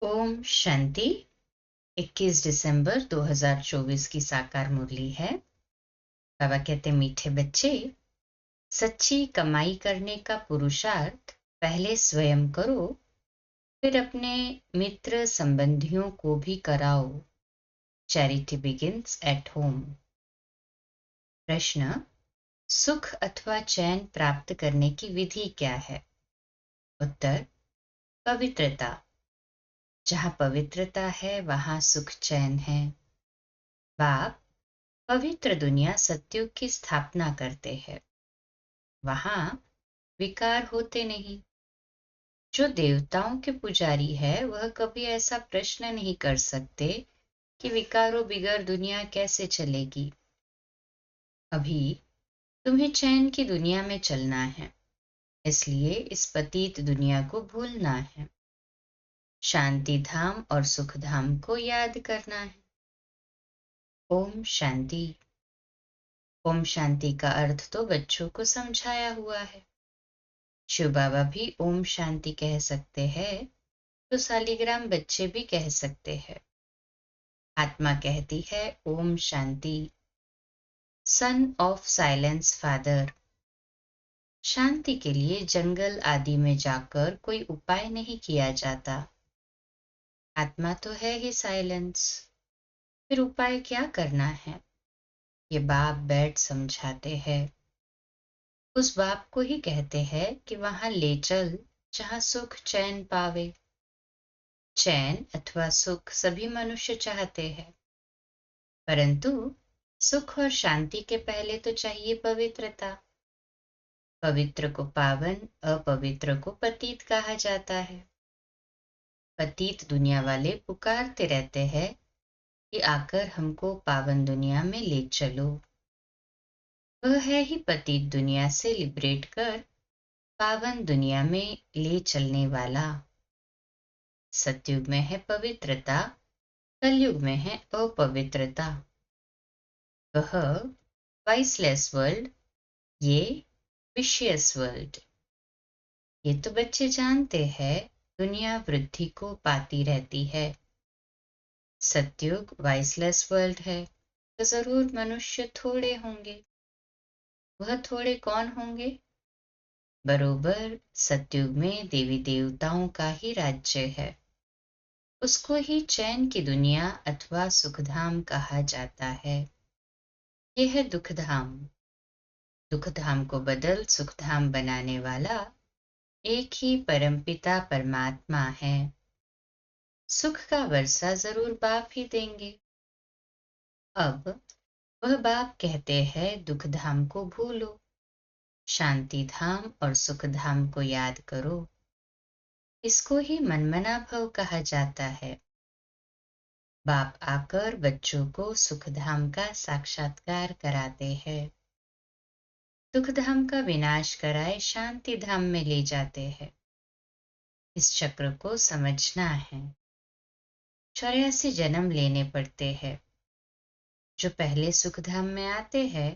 ओम शांति। 21 दिसंबर 2024 की साकार मुरली है। बाबा कहते मीठे बच्चे, सच्ची कमाई करने का पुरुषार्थ पहले स्वयं करो, फिर अपने मित्र संबंधियों को भी कराओ। Charity begins at home. प्रश्न, सुख अथवा चैन प्राप्त करने की विधि क्या है? उत्तर, पवित्रता। जहाँ पवित्रता है वहाँ सुख चैन है। बाप पवित्र दुनिया सत्युग की स्थापना करते हैं। वहां विकार होते नहीं। जो देवताओं के पुजारी है वह कभी ऐसा प्रश्न नहीं कर सकते कि विकारों बिगर दुनिया कैसे चलेगी। अभी तुम्हें चैन की दुनिया में चलना है, इसलिए इस पतित दुनिया को भूलना है। शांति धाम और सुख धाम को याद करना है। ओम शांति। ओम शांति का अर्थ तो बच्चों को समझाया हुआ है। शिव बाबा भी ओम शांति कह सकते हैं, तो सालिग्राम बच्चे भी कह सकते हैं। आत्मा कहती है ओम शांति। Son of silence father. शांति के लिए जंगल आदि में जाकर कोई उपाय नहीं किया जाता। आत्मा तो है ही साइलेंस, फिर उपाय क्या करना है? ये बाप बैठ समझाते हैं। उस बाप को ही कहते हैं कि वहां ले चल जहां सुख चैन पावे। चैन अथवा सुख सभी मनुष्य चाहते हैं, परंतु सुख और शांति के पहले तो चाहिए पवित्रता। पवित्र को पावन, अपवित्र को पतित कहा जाता है। पतित दुनिया वाले पुकारते रहते हैं कि आकर हमको पावन दुनिया में ले चलो। वह है ही पतित दुनिया से लिबरेट कर पावन दुनिया में ले चलने वाला। सतयुग में है पवित्रता, कलयुग में है अपवित्रता। वह वाइसलेस वर्ल्ड, ये विशियस वर्ल्ड। ये तो बच्चे जानते हैं, दुनिया वृद्धि को पाती रहती है। सतयुग वाइसलेस वर्ल्ड है, तो जरूर मनुष्य थोड़े होंगे। वह थोड़े कौन होंगे? बरोबर सतयुग में देवी देवताओं का ही राज्य है। उसको ही चैन की दुनिया अथवा सुखधाम कहा जाता है। यह है दुखधाम। दुखधाम को बदल सुखधाम बनाने वाला एक ही परमपिता परमात्मा है। सुख का वर्षा जरूर बाप ही देंगे। अब वह बाप कहते हैं दुख धाम को भूलो, शांति धाम और सुख धाम को याद करो। इसको ही मनमना भव कहा जाता है। बाप आकर बच्चों को सुख धाम का साक्षात्कार कराते हैं। दुख धाम का विनाश कराए शांति धाम में ले जाते हैं। इस चक्र को समझना है। 84 जन्म लेने पड़ते हैं। जो पहले सुखधाम में आते हैं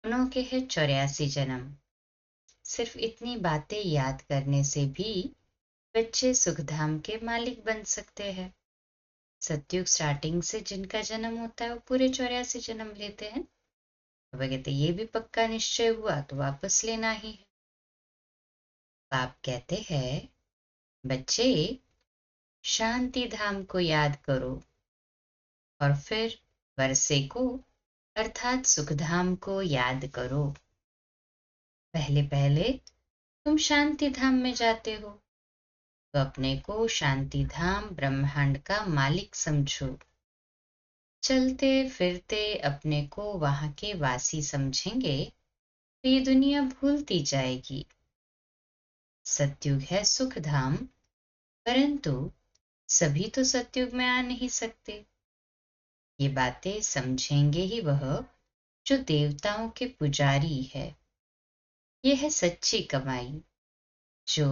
उनके है 84 जन्म। सिर्फ इतनी बातें याद करने से भी बच्चे सुखधाम के मालिक बन सकते हैं। सतयुग स्टार्टिंग से जिनका जन्म होता है वो पूरे 84 जन्म लेते हैं। अब कहते ये भी पक्का निश्चय हुआ तो वापस लेना ही है। बाप कहते हैं बच्चे शांति धाम को याद करो और फिर वर्षे को अर्थात सुखधाम को याद करो। पहले पहले तुम शांति धाम में जाते हो तो अपने को शांति धाम ब्रह्मांड का मालिक समझो। चलते फिरते अपने को वहां के वासी समझेंगे तो ये दुनिया भूलती जाएगी। सतयुग है सुख धाम, परंतु सभी तो सतयुग में आ नहीं सकते। ये बातें समझेंगे ही वह जो देवताओं के पुजारी है। यह है सच्ची कमाई जो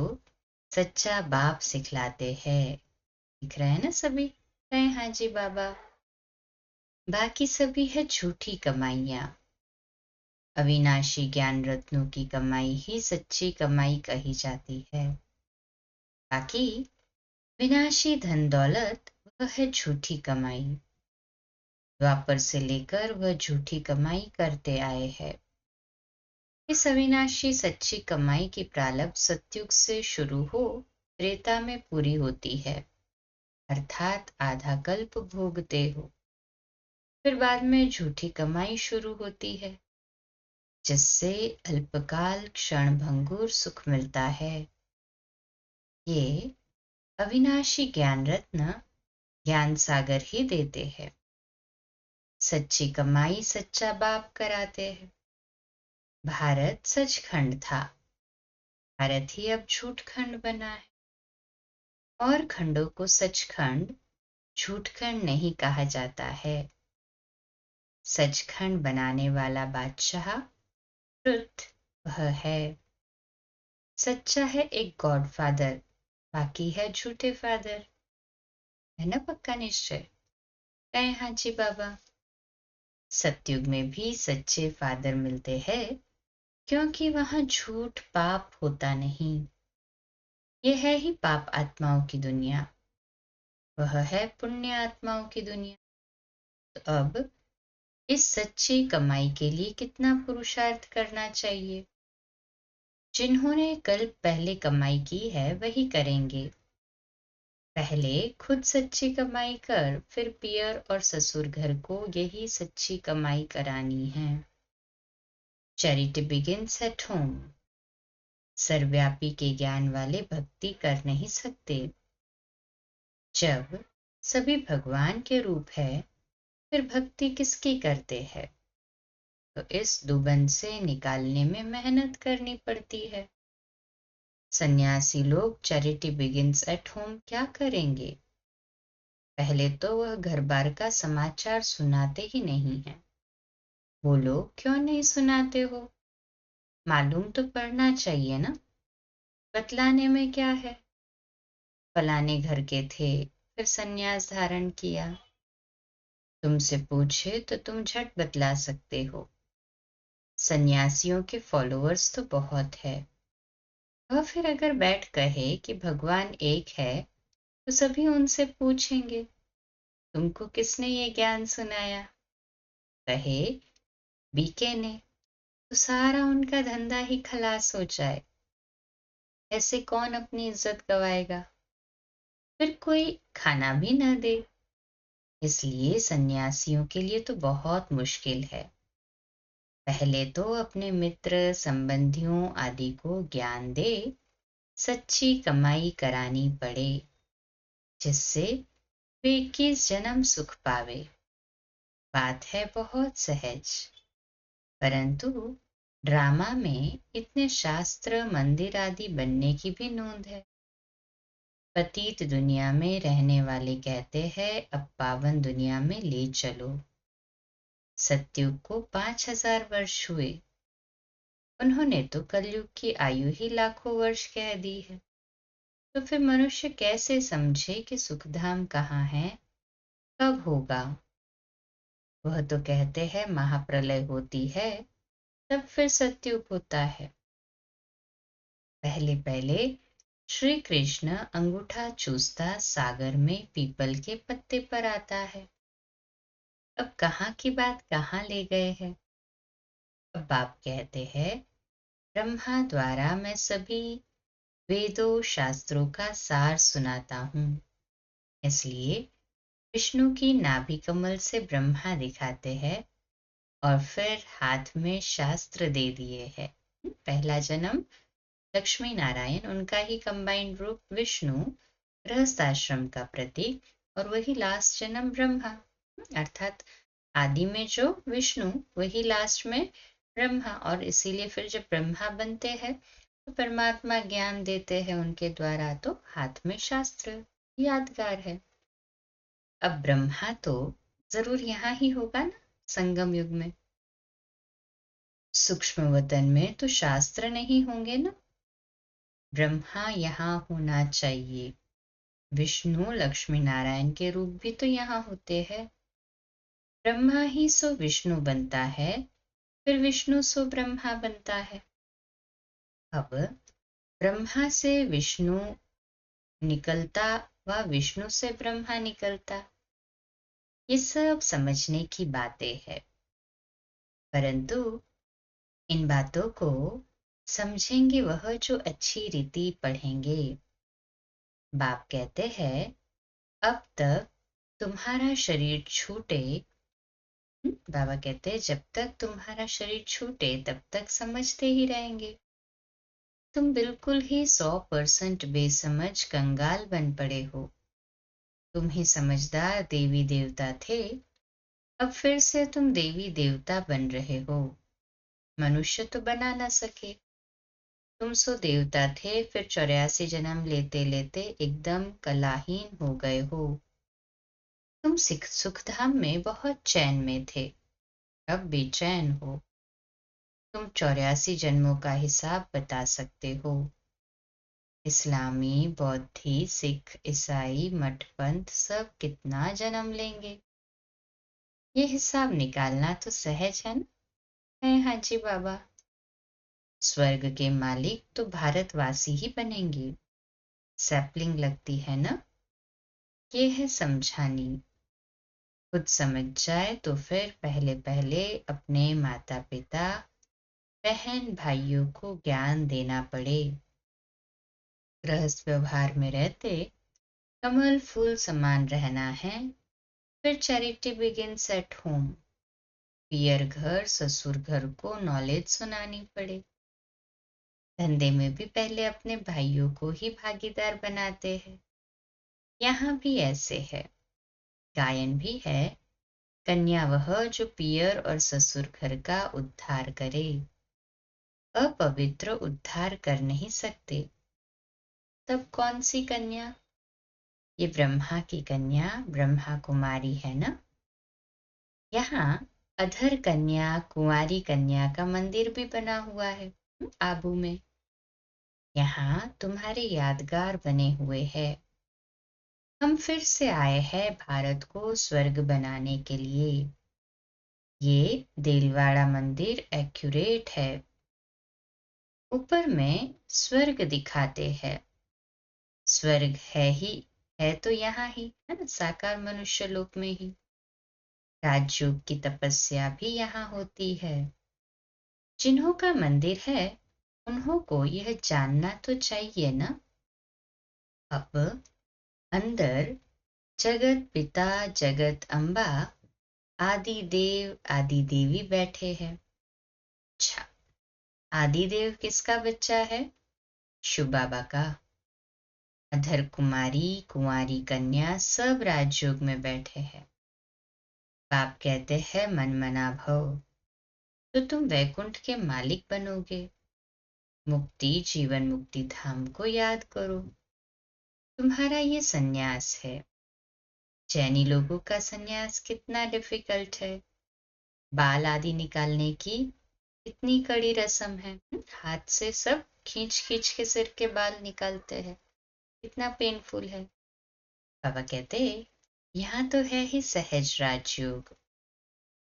सच्चा बाप सिखलाते हैं। दिख रहा है ना सभी? कहें हाँ जी बाबा। बाकी सभी है झूठी कमाइयां। अविनाशी ज्ञान रत्नों की कमाई ही सच्ची कमाई कही जाती है। बाकी विनाशी धन दौलत वह है झूठी कमाई। द्वापर से लेकर वह झूठी कमाई करते आए हैं। इस अविनाशी सच्ची कमाई की प्रारंभ सतयुग से शुरू हो त्रेता में पूरी होती है, अर्थात आधा कल्प भोगते हो। फिर बाद में झूठी कमाई शुरू होती है, जिससे अल्पकाल क्षण भंगुर सुख मिलता है। ये अविनाशी ज्ञान रत्न ज्ञान सागर ही देते हैं। सच्ची कमाई सच्चा बाप कराते हैं। भारत सचखंड था, भारत ही अब झूठखंड बना है। और खंडों को सचखंड झूठखंड नहीं कहा जाता है। सचखंड बनाने वाला बादशाह ट्रुथ वह है। सच्चा है एक गॉडफादर, बाकी है झूठे फादर। है ना पक्का निश्चय? कहे हाँ जी बाबा। सतयुग में भी सच्चे फादर मिलते हैं, क्योंकि वहां झूठ पाप होता नहीं। यह है ही पाप आत्माओं की दुनिया, वह है पुण्य आत्माओं की दुनिया। तो अब इस सच्ची कमाई के लिए कितना पुरुषार्थ करना चाहिए? जिन्होंने कल पहले कमाई की है वही करेंगे। पहले खुद सच्ची कमाई कर फिर पियर और ससुर घर को यही सच्ची कमाई करानी है। Charity begins at home. सर्वव्यापी के ज्ञान वाले भक्ति कर नहीं सकते। जब सभी भगवान के रूप है, फिर भक्ति किसकी करते हैं? तो इस दुबन से निकालने में मेहनत करनी पड़ती है। सन्यासी लोग चैरिटी बिगिंस एट होम क्या करेंगे? पहले तो वह घर बार का समाचार सुनाते ही नहीं है। वो लोग क्यों नहीं सुनाते हो? मालूम तो पड़ना चाहिए ना। बतलाने में क्या है? फलाने घर के थे, फिर सन्यास धारण किया। तुमसे पूछे तो तुम झट बतला सकते हो। सन्यासियों के फॉलोअर्स तो बहुत है। वह फिर अगर बैठ कहे कि भगवान एक है, तो सभी उनसे पूछेंगे तुमको किसने ये ज्ञान सुनाया? कहे बीके ने, तो सारा उनका धंधा ही खलास हो जाए। ऐसे कौन अपनी इज्जत गवाएगा? फिर कोई खाना भी न दे। इसलिए सन्यासियों के लिए तो बहुत मुश्किल है। पहले तो अपने मित्र संबंधियों आदि को ज्ञान दे, सच्ची कमाई करानी पड़े, जिससे वे 21 जन्म सुख पावे। बात है बहुत सहज, परंतु ड्रामा में इतने शास्त्र मंदिर आदि बनने की भी नोंद है। पतित दुनिया में रहने वाले कहते हैं अब पावन दुनिया में ले चलो। सतयुग को 5000 वर्ष हुए, उन्होंने तो कलयुग की आयु ही लाखों वर्ष कह दी है। तो फिर मनुष्य कैसे समझे कि सुखधाम कहाँ है, कब होगा? वह तो कहते हैं महाप्रलय होती है, तब फिर सतयुग होता है। पहले पहले श्री कृष्ण अंगूठा चूसता सागर में पीपल के पत्ते पर आता है। अब कहाँ की बात कहाँ ले गए हैं? अब बाप कहते हैं ब्रह्मा द्वारा मैं सभी वेदों शास्त्रों का सार सुनाता हूँ। इसलिए विष्णु की नाभि कमल से ब्रह्मा दिखाते हैं और फिर हाथ में शास्त्र दे दिए हैं। पहला जन्म लक्ष्मी नारायण, उनका ही कंबाइंड रूप विष्णु, गृहस्थाश्रम का प्रतीक, और वही लास्ट जन्म ब्रह्मा, अर्थात आदि में जो विष्णु वही लास्ट में ब्रह्मा। और इसीलिए फिर जब ब्रह्मा बनते हैं तो परमात्मा ज्ञान देते हैं उनके द्वारा, तो हाथ में शास्त्र यादगार है। अब ब्रह्मा तो जरूर यहाँ ही होगा ना, संगम युग में। सूक्ष्म वतन में तो शास्त्र नहीं होंगे ना। ब्रह्मा यहाँ होना चाहिए। विष्णु लक्ष्मी नारायण के रूप भी तो यहाँ होते हैं। ब्रह्मा ही सो विष्णु बनता है, फिर विष्णु सो ब्रह्मा बनता है। अब ब्रह्मा से विष्णु निकलता व विष्णु से ब्रह्मा निकलता। ये सब समझने की बातें हैं, परंतु इन बातों को समझेंगे वह जो अच्छी रीति पढ़ेंगे। बाप कहते हैं अब तक तुम्हारा शरीर छूटे, बाबा कहते हैं जब तक तुम्हारा शरीर छूटे तब तक समझते ही रहेंगे। तुम बिल्कुल ही 100% बेसमझ कंगाल बन पड़े हो। तुम ही समझदार देवी देवता थे, अब फिर से तुम देवी देवता बन रहे हो। मनुष्य तो बना ना सके। तुम सो देवता थे, फिर 84 जन्म लेते लेते एकदम कलाहीन हो गए हो। तुम सुखधाम में बहुत चैन में थे, अब बेचैन हो। तुम 84 जन्मों का हिसाब बता सकते हो। इस्लामी, बौद्धि, सिख, ईसाई, मठपंथ सब कितना जन्म लेंगे? ये हिसाब निकालना तो सहज है ना? है हाँ जी बाबा। स्वर्ग के मालिक तो भारतवासी ही बनेंगे। सैपलिंग लगती है ना? ये है समझानी। खुद समझ जाए तो फिर पहले पहले अपने माता पिता, बहन भाइयों को ज्ञान देना पड़े। गृहस्थ व्यवहार में रहते कमल फूल समान रहना है, फिर चैरिटी बिगिंस एट होम। पियर घर ससुर घर को नॉलेज सुनानी पड़े। धंधे में भी पहले अपने भाइयों को ही भागीदार बनाते हैं। यहाँ भी ऐसे है। गायन भी है, कन्या वह जो पियर और ससुर घर का उद्धार करे। अपवित्र उद्धार कर नहीं सकते। तब कौन सी कन्या? ये ब्रह्मा की कन्या ब्रह्मा कुमारी है ना? यहाँ अधर कन्या कुंवारी कन्या का मंदिर भी बना हुआ है आबू में। यहाँ तुम्हारे यादगार बने हुए हैं। हम फिर से आए हैं भारत को स्वर्ग बनाने के लिए। ये देलवाड़ा मंदिर एक्यूरेट है। ऊपर में स्वर्ग दिखाते हैं। स्वर्ग है ही है तो यहाँ ही है ना, साकार मनुष्य लोक में ही। राजयोग की तपस्या भी यहाँ होती है। जिन्हों का मंदिर है उन्हों को यह जानना तो चाहिए ना। अब अंदर जगत पिता जगत अम्बा आदि देव आदि देवी बैठे हैं। अच्छा, आदि देव किसका बच्चा है? शिव बाबा का। अधर कुमारी कुंवारी कन्या सब राजयोग में बैठे हैं। बाप कहते हैं मन मना भव, तो तुम वैकुंठ के मालिक बनोगे। मुक्ति जीवन मुक्ति धाम को याद करो। तुम्हारा ये सन्यास है। जैनी लोगों का सन्यास कितना डिफिकल्ट है। बाल आदि निकालने की इतनी कड़ी रस्म है। हाथ से सब खींच खींच के सिर के बाल निकालते हैं, कितना पेनफुल है। बाबा कहते यहाँ तो है ही सहज राजयोग।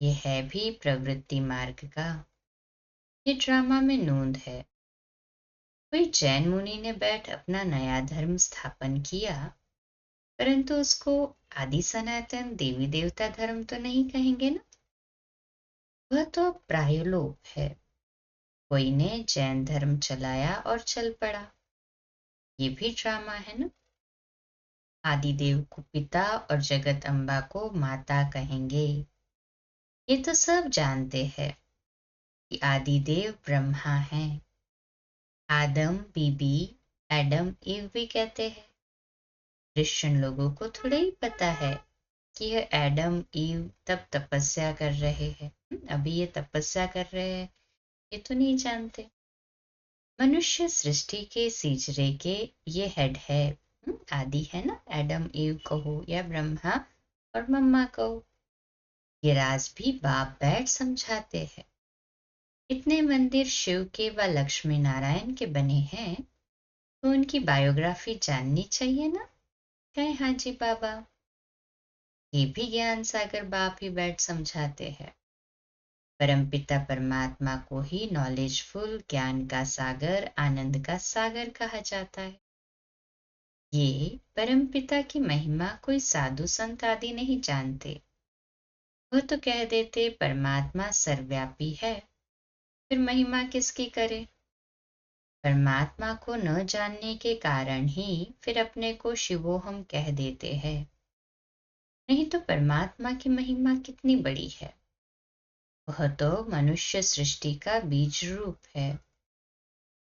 ये है भी प्रवृत्ति मार्ग का। ये ड्रामा में नूंद है। कोई जैन मुनि ने बैठ अपना नया धर्म स्थापन किया, परंतु उसको आदि सनातन देवी देवता धर्म तो नहीं कहेंगे ना। वह तो प्रायोलोप है। कोई ने जैन धर्म चलाया और चल पड़ा। ये भी ड्रामा है ना। आदिदेव को पिता और जगत अम्बा को माता कहेंगे। ये तो सब जानते हैं कि आदिदेव ब्रह्मा हैं। आदम बीबी एडम ईव भी कहते हैं। क्रिश्चियन लोगों को थोड़ा ही पता है कि यह एडम ईव तब तपस्या कर रहे हैं। अभी ये तपस्या कर रहे हैं, ये तो नहीं जानते। मनुष्य सृष्टि के सीजरे के ये हेड है। आदि है ना, एडम ईव कहो या ब्रह्मा और मम्मा कहो। ये राज भी बाप बैठ समझाते हैं। इतने मंदिर शिव के व लक्ष्मी नारायण के बने हैं, तो उनकी बायोग्राफी जाननी चाहिए ना। कहे हाँ जी बाबा। ये भी ज्ञान सागर बाप ही बैठ समझाते हैं। परमपिता परमात्मा को ही नॉलेजफुल ज्ञान का सागर आनंद का सागर कहा जाता है। ये परमपिता की महिमा कोई साधु संत आदि नहीं जानते। वह तो कह देते परमात्मा सर्वव्यापी है, फिर महिमा किसकी करे। परमात्मा को न जानने के कारण ही फिर अपने को शिवोहम कह देते हैं। नहीं तो परमात्मा की महिमा कितनी बड़ी है। वह तो मनुष्य सृष्टि का बीज रूप है।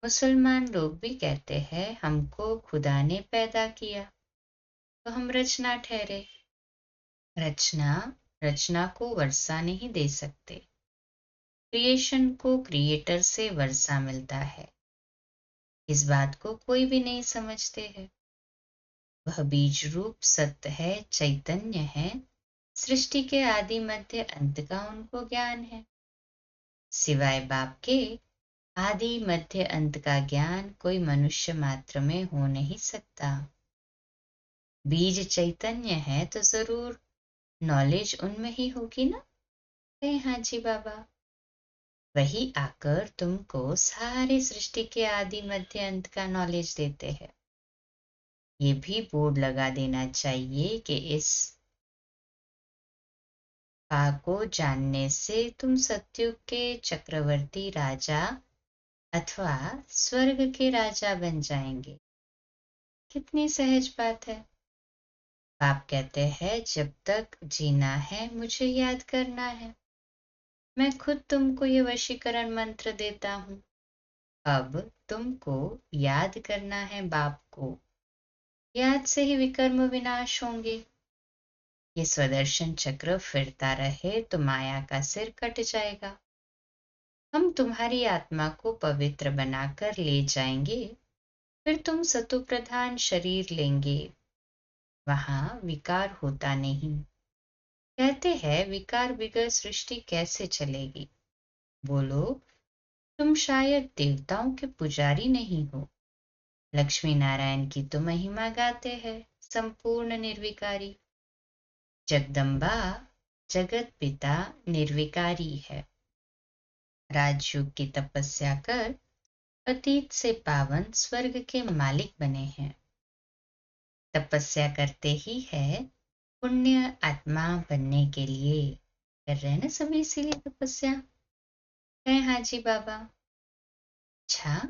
मुसलमान लोग भी कहते हैं हमको खुदा ने पैदा किया, तो हम रचना ठहरे। रचना को वर्षा नहीं दे सकते। क्रिएशन को क्रिएटर से वर्षा मिलता है। इस बात को कोई भी नहीं समझते हैं। वह बीज रूप सत्य है, चैतन्य है। सृष्टि के आदि मध्य अंत का उनको ज्ञान है। सिवाय बाप के आदि मध्य अंत का ज्ञान कोई मनुष्य मात्र में हो नहीं सकता। बीज चैतन्य है तो जरूर नॉलेज उनमें ही होगी ना। हाँ जी बाबा। वही आकर तुमको सारे सृष्टि के आदि मध्य अंत का नॉलेज देते हैं। ये भी बोर्ड लगा देना चाहिए कि इस को जानने से तुम सतयुग के चक्रवर्ती राजा अथवा स्वर्ग के राजा बन जाएंगे। कितनी सहज बात है। बाप कहते हैं जब तक जीना है मुझे याद करना है। मैं खुद तुमको ये वशीकरण मंत्र देता हूँ। अब तुमको याद करना है बाप को। याद से ही विकर्म विनाश होंगे। ये स्वदर्शन चक्र फिरता रहे तो माया का सिर कट जाएगा। हम तुम्हारी आत्मा को पवित्र बनाकर ले जाएंगे, फिर तुम सतु प्रधान शरीर लेंगे। वहां विकार होता नहीं। कहते हैं विकार बिगर सृष्टि कैसे चलेगी। बोलो तुम शायद देवताओं के पुजारी नहीं हो। लक्ष्मी नारायण की तो महिमा गाते हैं संपूर्ण निर्विकारी। जगदम्बा जगत पिता निर्विकारी है। राजयोग की तपस्या कर अतीत से पावन स्वर्ग के मालिक बने हैं। तपस्या करते ही है पुण्य आत्मा बनने के लिए। कर रहे हैं ना सभी इसीलिए तपस्या है। हाँ जी बाबा। अच्छा,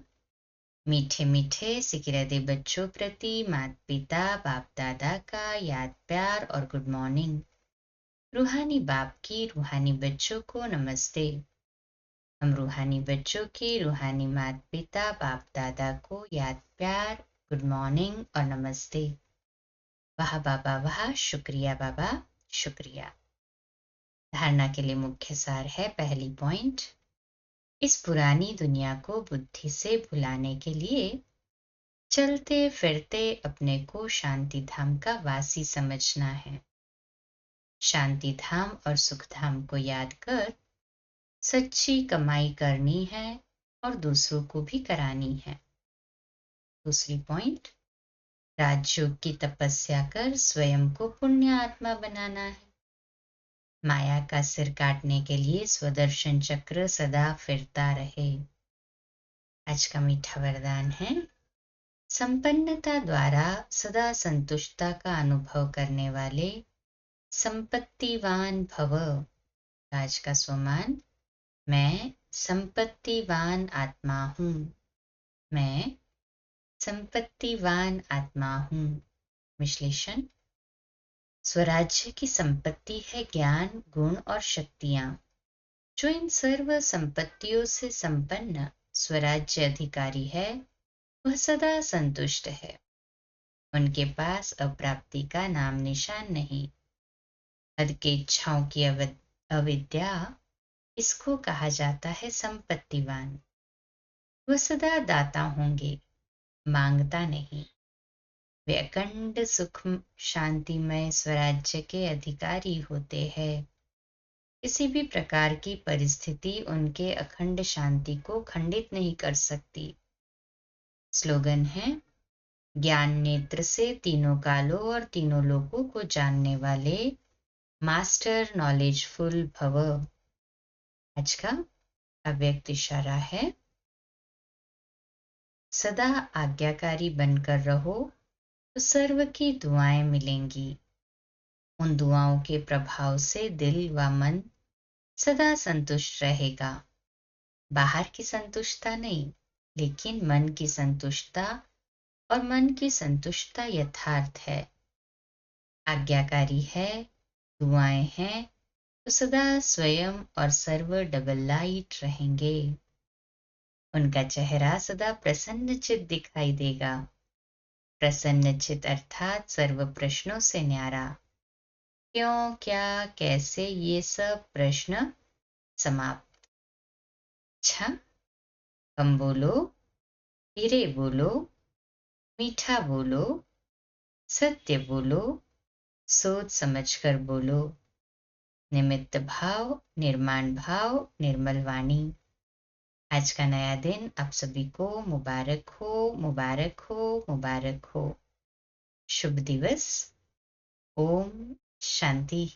मीठे मीठे सिकिरदे बच्चों प्रति माता पिता बाप दादा का याद प्यार और गुड मॉर्निंग। रूहानी बाप की रूहानी बच्चों को नमस्ते। हम रूहानी बच्चों की रूहानी माता पिता बाप दादा को याद प्यार गुड मॉर्निंग और नमस्ते। वाह बाबा वाह, शुक्रिया बाबा शुक्रिया। धारणा के लिए मुख्य सार है पहली पॉइंट, इस पुरानी दुनिया को बुद्धि से भुलाने के लिए चलते फिरते अपने को शांति धाम का वासी समझना है। शांति धाम और सुख धाम को याद कर सच्ची कमाई करनी है और दूसरों को भी करानी है। दूसरी पॉइंट, राजयोग की तपस्या कर स्वयं को पुण्य आत्मा बनाना है। माया का सिर काटने के लिए स्वदर्शन चक्र सदा फिरता रहे। आज का मीठा वरदान है, संपन्नता द्वारा सदा संतुष्टता का अनुभव करने वाले संपत्तिवान भव। आज का स्वमान, मैं संपत्तिवान आत्मा हूँ। मैं संपत्तिवान आत्मा हूँ। विश्लेषण, स्वराज्य की संपत्ति है ज्ञान गुण और शक्तियां। जो इन सर्व संपत्तियों से संपन्न स्वराज्य अधिकारी है वह सदा संतुष्ट है। उनके पास अप्राप्ति का नाम निशान नहीं। हद के इच्छाओं की अविद्या, इसको कहा जाता है संपत्तिवान। वह सदा दाता होंगे, मांगता नहीं। वे अखंड सुख शांतिमय स्वराज्य के अधिकारी होते हैं। किसी भी प्रकार की परिस्थिति उनके अखंड शांति को खंडित नहीं कर सकती। स्लोगन है, ज्ञान नेत्र से तीनों कालों और तीनों लोकों को जानने वाले मास्टर नॉलेजफुल भव। आज का अव्यक्त इशारा है, सदा आज्ञाकारी बनकर रहो तो सर्व की दुआएं मिलेंगी। उन दुआओं के प्रभाव से दिल व मन सदा संतुष्ट रहेगा। बाहर की संतुष्टता नहीं, लेकिन मन की संतुष्टता, और मन की संतुष्टता यथार्थ है, आज्ञाकारी है, दुआएं हैं, तो सदा स्वयं और सर्व डबल लाइट रहेंगे। उनका चेहरा सदा प्रसन्नचित दिखाई देगा। प्रसन्नचित अर्थात सर्व प्रश्नों से न्यारा। क्यों, क्या, कैसे, ये सब प्रश्न समाप्त। अच्छा, कम बोलो, धीरे बोलो, मीठा बोलो, सत्य बोलो, सोच समझकर बोलो। निमित्त भाव, निर्माण भाव, निर्मल वाणी। आज का नया दिन आप सभी को मुबारक हो, मुबारक हो, मुबारक हो। शुभ दिवस। ओम शांति।